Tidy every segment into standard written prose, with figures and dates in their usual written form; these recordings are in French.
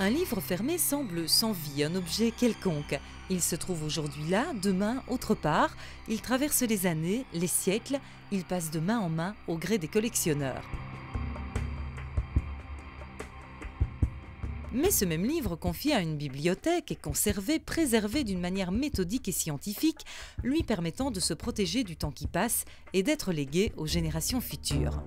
Un livre fermé semble sans vie, un objet quelconque. Il se trouve aujourd'hui là, demain autre part. Il traverse les années, les siècles. Il passe de main en main au gré des collectionneurs. Mais ce même livre, confié à une bibliothèque et conservé, préservé d'une manière méthodique et scientifique, lui permettant de se protéger du temps qui passe et d'être légué aux générations futures.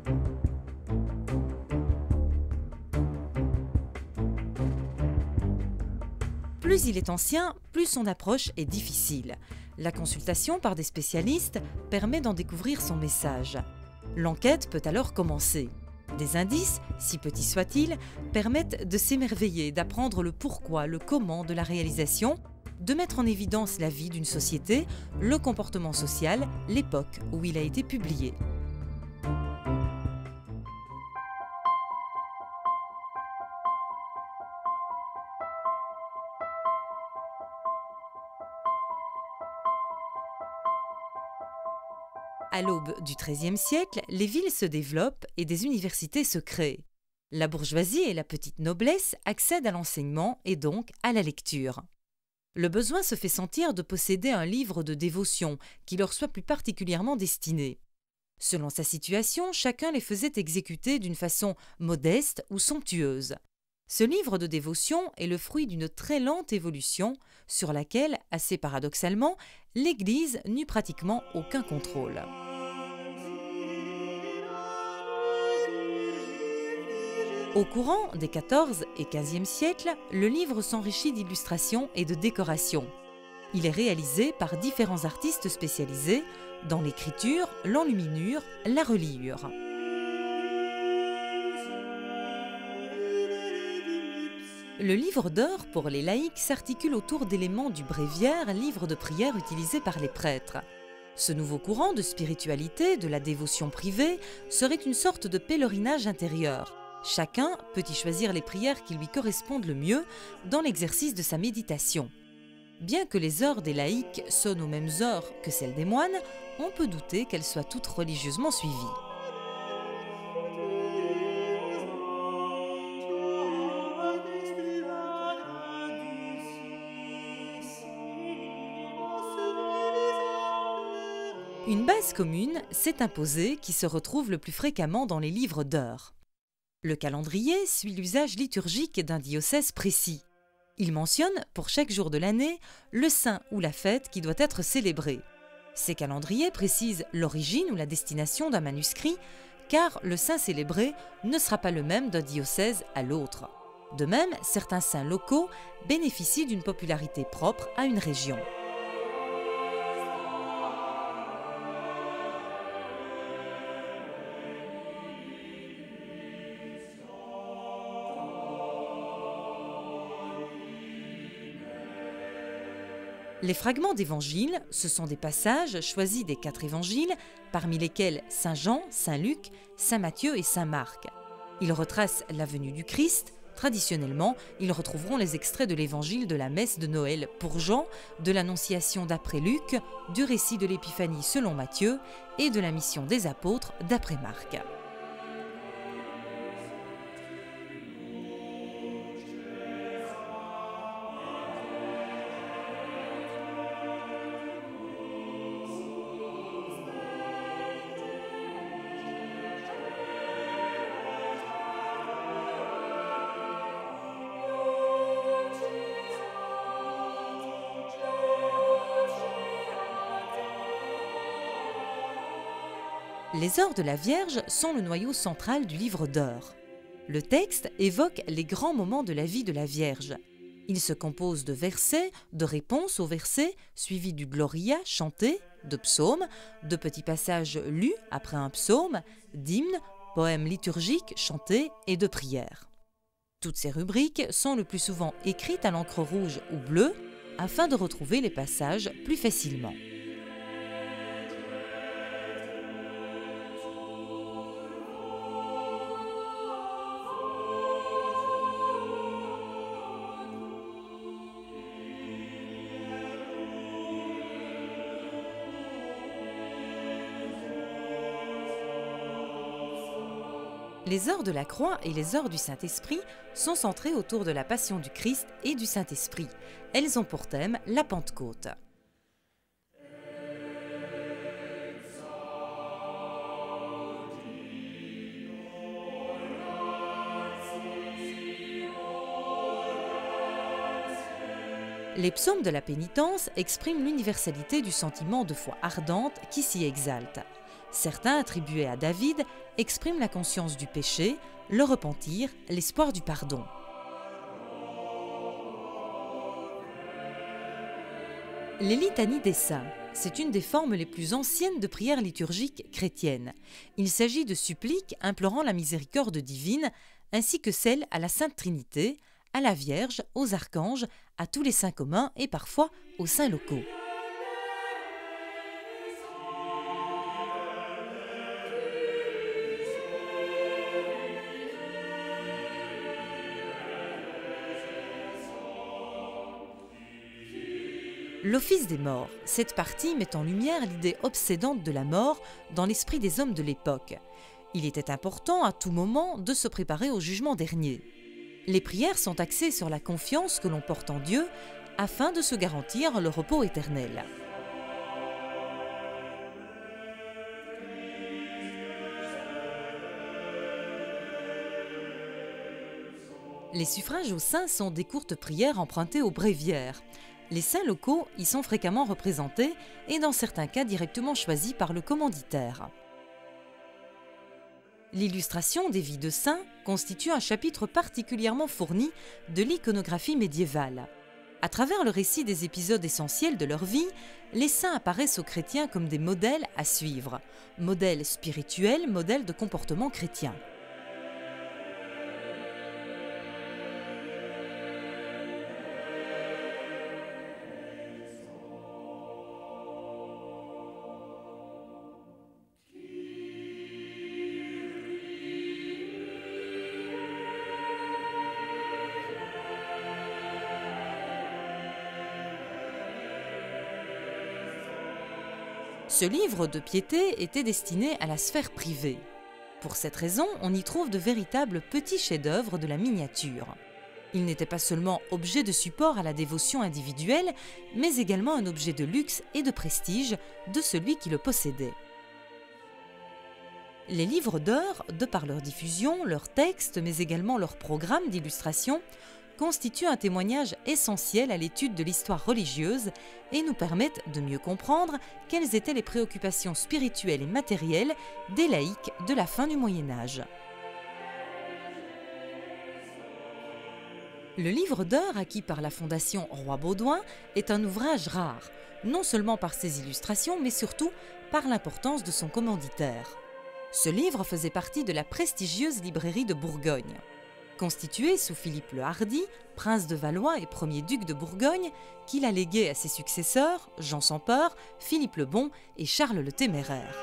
Plus il est ancien, plus son approche est difficile. La consultation par des spécialistes permet d'en découvrir son message. L'enquête peut alors commencer. Des indices, si petits soient-ils, permettent de s'émerveiller, d'apprendre le pourquoi, le comment de la réalisation, de mettre en évidence la vie d'une société, le comportement social, l'époque où il a été publié. À l'aube du XIIIe siècle, les villes se développent et des universités se créent. La bourgeoisie et la petite noblesse accèdent à l'enseignement et donc à la lecture. Le besoin se fait sentir de posséder un livre de dévotion qui leur soit plus particulièrement destiné. Selon sa situation, chacun les faisait exécuter d'une façon modeste ou somptueuse. Ce livre de dévotion est le fruit d'une très lente évolution sur laquelle, assez paradoxalement, l'Église n'eut pratiquement aucun contrôle. Au courant des XIVe et XVe siècles, le livre s'enrichit d'illustrations et de décorations. Il est réalisé par différents artistes spécialisés dans l'écriture, l'enluminure, la reliure. Le livre d'or pour les laïcs s'articule autour d'éléments du bréviaire, livre de prière utilisé par les prêtres. Ce nouveau courant de spiritualité, de la dévotion privée, serait une sorte de pèlerinage intérieur. Chacun peut y choisir les prières qui lui correspondent le mieux dans l'exercice de sa méditation. Bien que les heures des laïcs sonnent aux mêmes heures que celles des moines, on peut douter qu'elles soient toutes religieusement suivies. Une base commune s'est imposée qui se retrouve le plus fréquemment dans les livres d'heures. Le calendrier suit l'usage liturgique d'un diocèse précis. Il mentionne, pour chaque jour de l'année, le saint ou la fête qui doit être célébrée. Ces calendriers précisent l'origine ou la destination d'un manuscrit, car le saint célébré ne sera pas le même d'un diocèse à l'autre. De même, certains saints locaux bénéficient d'une popularité propre à une région. Les fragments d'évangiles, ce sont des passages choisis des 4 évangiles, parmi lesquels Saint Jean, Saint Luc, Saint Matthieu et Saint Marc. Ils retracent la venue du Christ. Traditionnellement, ils retrouveront les extraits de l'évangile de la messe de Noël pour Jean, de l'Annonciation d'après Luc, du récit de l'Épiphanie selon Matthieu et de la mission des apôtres d'après Marc. Les heures de la Vierge sont le noyau central du livre d'heures. Le texte évoque les grands moments de la vie de la Vierge. Il se compose de versets, de réponses aux versets, suivis du Gloria chanté, de psaumes, de petits passages lus après un psaume, d'hymnes, poèmes liturgiques chantés et de prières. Toutes ces rubriques sont le plus souvent écrites à l'encre rouge ou bleue afin de retrouver les passages plus facilement. Les heures de la croix et les heures du Saint-Esprit sont centrées autour de la passion du Christ et du Saint-Esprit. Elles ont pour thème la Pentecôte. Les psaumes de la pénitence expriment l'universalité du sentiment de foi ardente qui s'y exalte. Certains, attribués à David, expriment la conscience du péché, le repentir, l'espoir du pardon. Les litanies des saints, c'est une des formes les plus anciennes de prière liturgique chrétienne. Il s'agit de suppliques implorant la miséricorde divine, ainsi que celles à la Sainte Trinité, à la Vierge, aux archanges, à tous les saints communs et parfois aux saints locaux. L'Office des morts, cette partie met en lumière l'idée obsédante de la mort dans l'esprit des hommes de l'époque. Il était important à tout moment de se préparer au jugement dernier. Les prières sont axées sur la confiance que l'on porte en Dieu afin de se garantir le repos éternel. Les suffrages aux saints sont des courtes prières empruntées aux bréviaires. Les saints locaux y sont fréquemment représentés et dans certains cas directement choisis par le commanditaire. L'illustration des vies de saints constitue un chapitre particulièrement fourni de l'iconographie médiévale. À travers le récit des épisodes essentiels de leur vie, les saints apparaissent aux chrétiens comme des modèles à suivre, modèles spirituels, modèles de comportement chrétien. Ce livre de piété était destiné à la sphère privée. Pour cette raison, on y trouve de véritables petits chefs-d'œuvre de la miniature. Il n'était pas seulement objet de support à la dévotion individuelle, mais également un objet de luxe et de prestige de celui qui le possédait. Les livres d'heures, de par leur diffusion, leurs textes, mais également leur programme d'illustration, constituent un témoignage essentiel à l'étude de l'histoire religieuse et nous permettent de mieux comprendre quelles étaient les préoccupations spirituelles et matérielles des laïcs de la fin du Moyen Âge. Le livre d'heures acquis par la Fondation Roi-Baudouin est un ouvrage rare, non seulement par ses illustrations, mais surtout par l'importance de son commanditaire. Ce livre faisait partie de la prestigieuse librairie de Bourgogne. Constitué sous Philippe le Hardi, prince de Valois et premier duc de Bourgogne, qu'il a légué à ses successeurs, Jean sans peur, Philippe le Bon et Charles le Téméraire.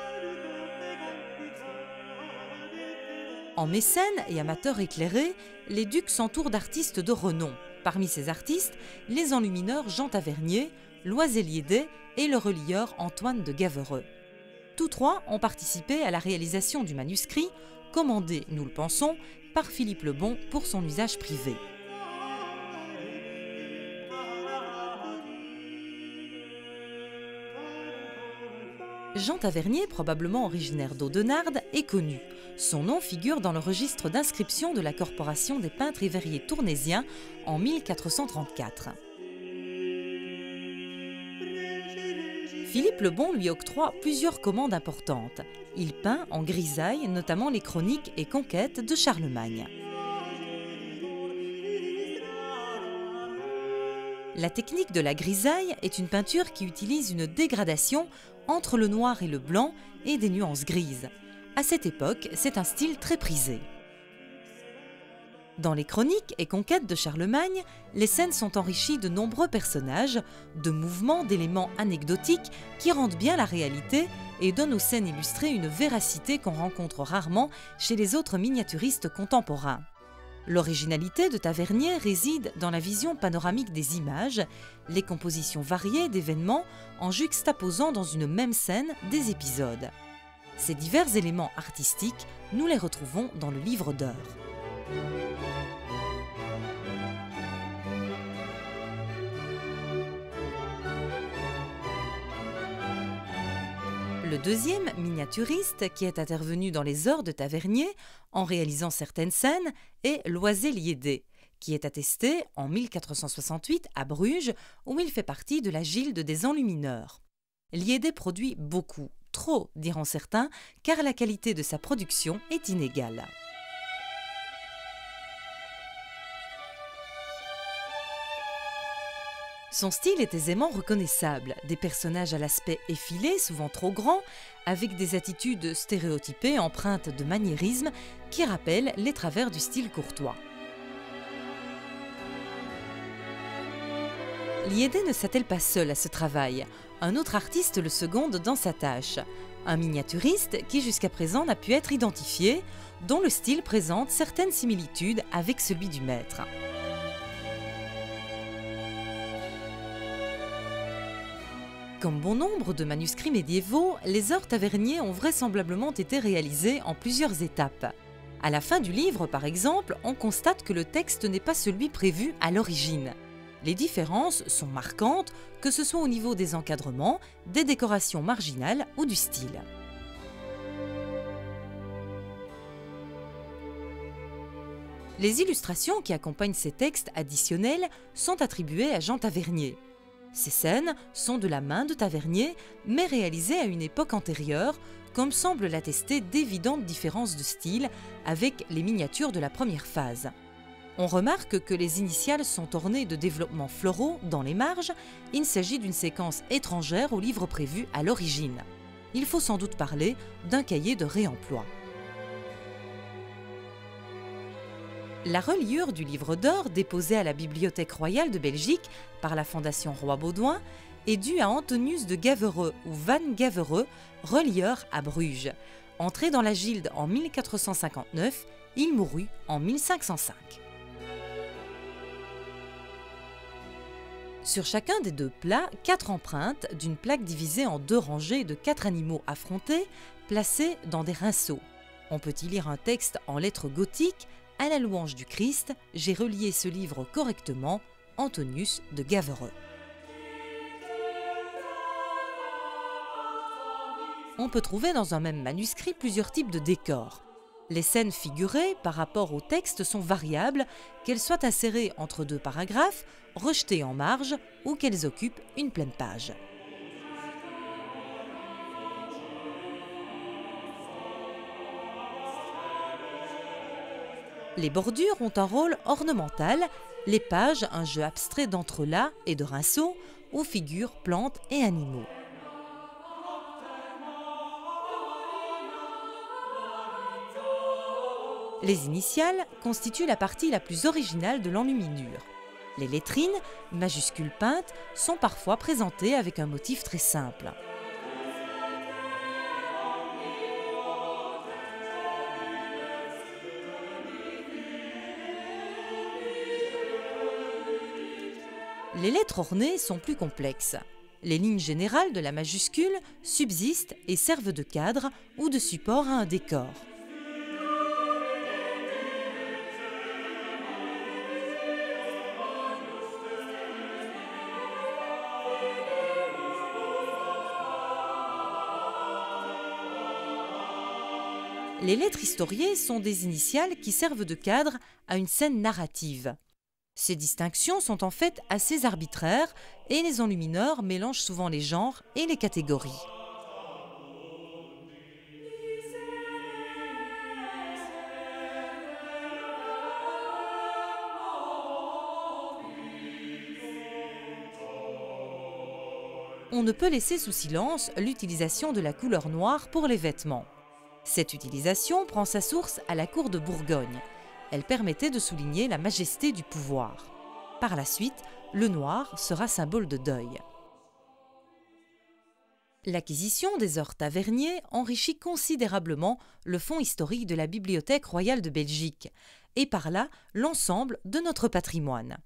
En mécène et amateur éclairé, les ducs s'entourent d'artistes de renom. Parmi ces artistes, les enlumineurs Jean Tavernier, Loiselier Day et le relieur Antoine de Gavereux. Tous trois ont participé à la réalisation du manuscrit, commandé, nous le pensons, par Philippe le Bon pour son usage privé. Jean Tavernier, probablement originaire d'Audenarde, est connu. Son nom figure dans le registre d'inscription de la Corporation des peintres et verriers tournaisiens en 1434. Philippe le Bon lui octroie plusieurs commandes importantes. Il peint en grisaille notamment les chroniques et conquêtes de Charlemagne. La technique de la grisaille est une peinture qui utilise une dégradation entre le noir et le blanc et des nuances grises. À cette époque, c'est un style très prisé. Dans les chroniques et conquêtes de Charlemagne, les scènes sont enrichies de nombreux personnages, de mouvements, d'éléments anecdotiques qui rendent bien la réalité et donnent aux scènes illustrées une véracité qu'on rencontre rarement chez les autres miniaturistes contemporains. L'originalité de Tavernier réside dans la vision panoramique des images, les compositions variées d'événements en juxtaposant dans une même scène des épisodes. Ces divers éléments artistiques, nous les retrouvons dans le livre d'heures. Le deuxième miniaturiste qui est intervenu dans les heures de Tavernier en réalisant certaines scènes est Loisel-Liédé, qui est attesté en 1468 à Bruges, où il fait partie de la gilde des enlumineurs. Liédé produit beaucoup, trop diront certains, car la qualité de sa production est inégale. Son style est aisément reconnaissable, des personnages à l'aspect effilé, souvent trop grands, avec des attitudes stéréotypées empreintes de maniérisme qui rappellent les travers du style courtois. Liédé ne s'attelle pas seul à ce travail, un autre artiste le seconde dans sa tâche, un miniaturiste qui jusqu'à présent n'a pu être identifié, dont le style présente certaines similitudes avec celui du maître. Comme bon nombre de manuscrits médiévaux, les heures Tavernier ont vraisemblablement été réalisés en plusieurs étapes. À la fin du livre, par exemple, on constate que le texte n'est pas celui prévu à l'origine. Les différences sont marquantes, que ce soit au niveau des encadrements, des décorations marginales ou du style. Les illustrations qui accompagnent ces textes additionnels sont attribuées à Jean Tavernier. Ces scènes sont de la main de Tavernier, mais réalisées à une époque antérieure, comme semblent l'attester d'évidentes différences de style avec les miniatures de la première phase. On remarque que les initiales sont ornées de développements floraux dans les marges. Il s'agit d'une séquence étrangère au livre prévu à l'origine. Il faut sans doute parler d'un cahier de réemploi. La reliure du livre d'or déposée à la Bibliothèque royale de Belgique par la Fondation Roi Baudouin est due à Antonius de Gavereux ou Van Gavereux, relieur à Bruges. Entré dans la gilde en 1459, il mourut en 1505. Sur chacun des deux plats, 4 empreintes d'une plaque divisée en 2 rangées de 4 animaux affrontés, placés dans des rinceaux. On peut y lire un texte en lettres gothiques: à la louange du Christ, j'ai relié ce livre correctement, Antonius de Gavereux. On peut trouver dans un même manuscrit plusieurs types de décors. Les scènes figurées par rapport au texte sont variables, qu'elles soient insérées entre 2 paragraphes, rejetées en marge ou qu'elles occupent une pleine page. Les bordures ont un rôle ornemental, les pages un jeu abstrait d'entrelacs et de rinceaux où figurent plantes et animaux. Les initiales constituent la partie la plus originale de l'enluminure. Les lettrines, majuscules peintes, sont parfois présentées avec un motif très simple. Les lettres ornées sont plus complexes. Les lignes générales de la majuscule subsistent et servent de cadre ou de support à un décor. Les lettres historiées sont des initiales qui servent de cadre à une scène narrative. Ces distinctions sont en fait assez arbitraires et les enlumineurs mélangent souvent les genres et les catégories. On ne peut laisser sous silence l'utilisation de la couleur noire pour les vêtements. Cette utilisation prend sa source à la cour de Bourgogne. Elle permettait de souligner la majesté du pouvoir. Par la suite, le noir sera symbole de deuil. L'acquisition des heures Tavernier enrichit considérablement le fonds historique de la Bibliothèque royale de Belgique et par là l'ensemble de notre patrimoine.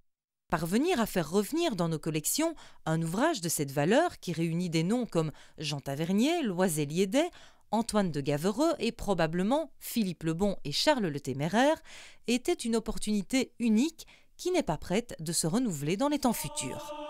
Parvenir à faire revenir dans nos collections un ouvrage de cette valeur qui réunit des noms comme Jean Tavernier, Loisel-Liédé, Antoine de Gavereux et probablement Philippe le Bon et Charles le Téméraire étaient une opportunité unique qui n'est pas prête de se renouveler dans les temps futurs.